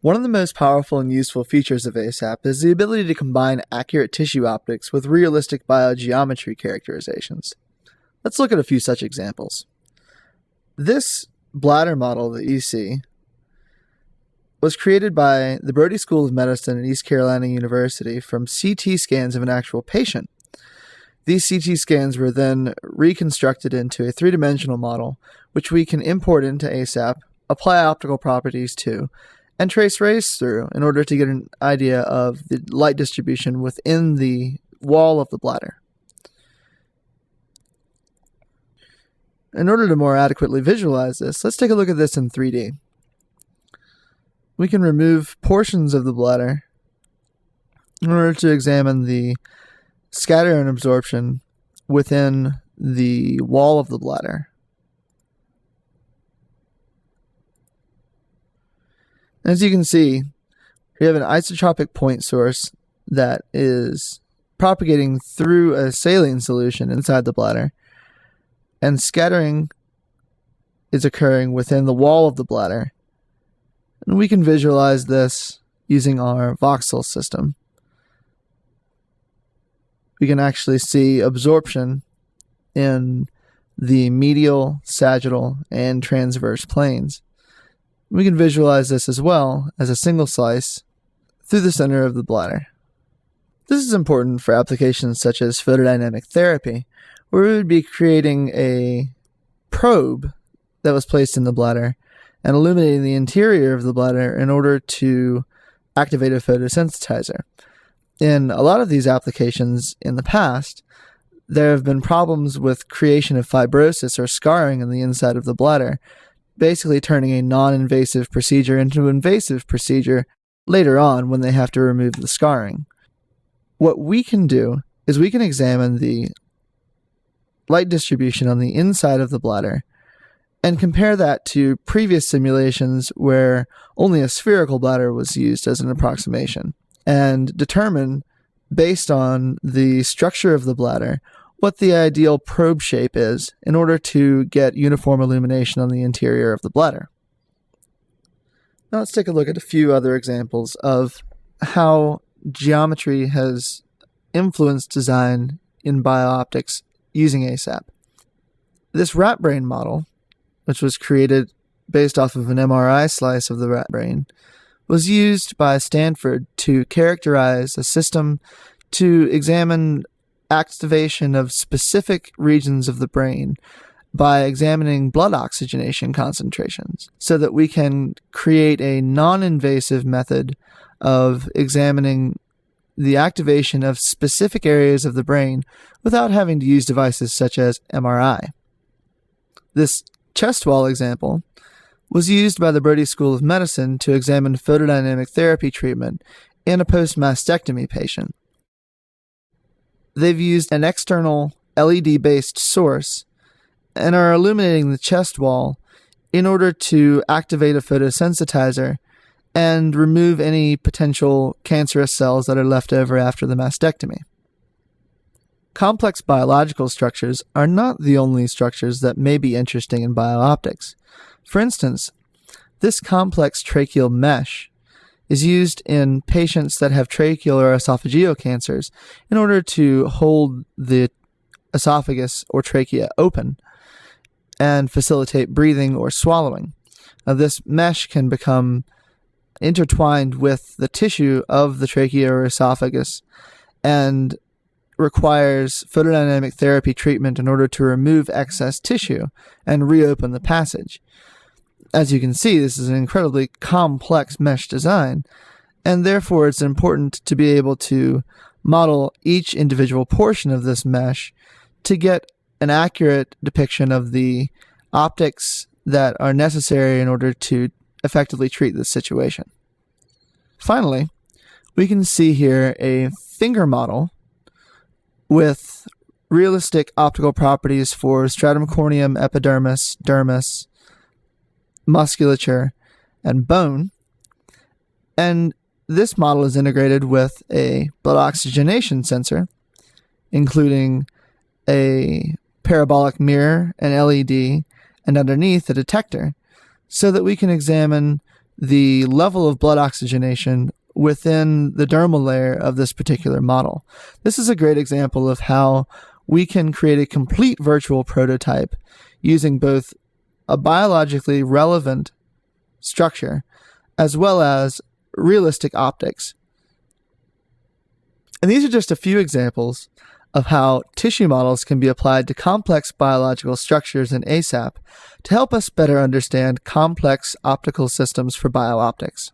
One of the most powerful and useful features of ASAP is the ability to combine accurate tissue optics with realistic biogeometry characterizations. Let's look at a few such examples. This bladder model that you see was created by the Breault School of Medicine at East Carolina University from CT scans of an actual patient. These CT scans were then reconstructed into a three-dimensional model, which we can import into ASAP, apply optical properties to, and trace rays through in order to get an idea of the light distribution within the wall of the bladder. In order to more adequately visualize this, let's take a look at this in 3D. We can remove portions of the bladder in order to examine the scatter and absorption within the wall of the bladder. As you can see, we have an isotropic point source that is propagating through a saline solution inside the bladder, and scattering is occurring within the wall of the bladder. And we can visualize this using our voxel system. We can actually see absorption in the medial, sagittal, and transverse planes. We can visualize this as well as a single slice through the center of the bladder. This is important for applications such as photodynamic therapy, where we would be creating a probe that was placed in the bladder and illuminating the interior of the bladder in order to activate a photosensitizer. In a lot of these applications in the past, there have been problems with creation of fibrosis or scarring in the inside of the bladder, basically turning a non-invasive procedure into an invasive procedure later on when they have to remove the scarring. What we can do is we can examine the light distribution on the inside of the bladder and compare that to previous simulations where only a spherical bladder was used as an approximation, and determine, based on the structure of the bladder, what the ideal probe shape is in order to get uniform illumination on the interior of the bladder. Now let's take a look at a few other examples of how geometry has influenced design in biooptics using ASAP. This rat brain model, which was created based off of an MRI slice of the rat brain, was used by Stanford to characterize a system to examine activation of specific regions of the brain by examining blood oxygenation concentrations, so that we can create a non-invasive method of examining the activation of specific areas of the brain without having to use devices such as MRI. This chest wall example was used by the Breault School of Medicine to examine photodynamic therapy treatment in a post-mastectomy patient. They've used an external LED-based source and are illuminating the chest wall in order to activate a photosensitizer and remove any potential cancerous cells that are left over after the mastectomy. Complex biological structures are not the only structures that may be interesting in biooptics. For instance, this complex tracheal mesh is used in patients that have tracheal or esophageal cancers in order to hold the esophagus or trachea open and facilitate breathing or swallowing. Now, this mesh can become intertwined with the tissue of the trachea or esophagus and requires photodynamic therapy treatment in order to remove excess tissue and reopen the passage. As you can see, this is an incredibly complex mesh design, and therefore it's important to be able to model each individual portion of this mesh to get an accurate depiction of the optics that are necessary in order to effectively treat this situation. Finally, we can see here a finger model with realistic optical properties for stratum corneum, epidermis, dermis, musculature, and bone. And this model is integrated with a blood oxygenation sensor, including a parabolic mirror, an LED, and underneath a detector, so that we can examine the level of blood oxygenation within the dermal layer of this particular model. This is a great example of how we can create a complete virtual prototype using both a biologically relevant structure as well as realistic optics. And these are just a few examples of how tissue models can be applied to complex biological structures in ASAP to help us better understand complex optical systems for biooptics.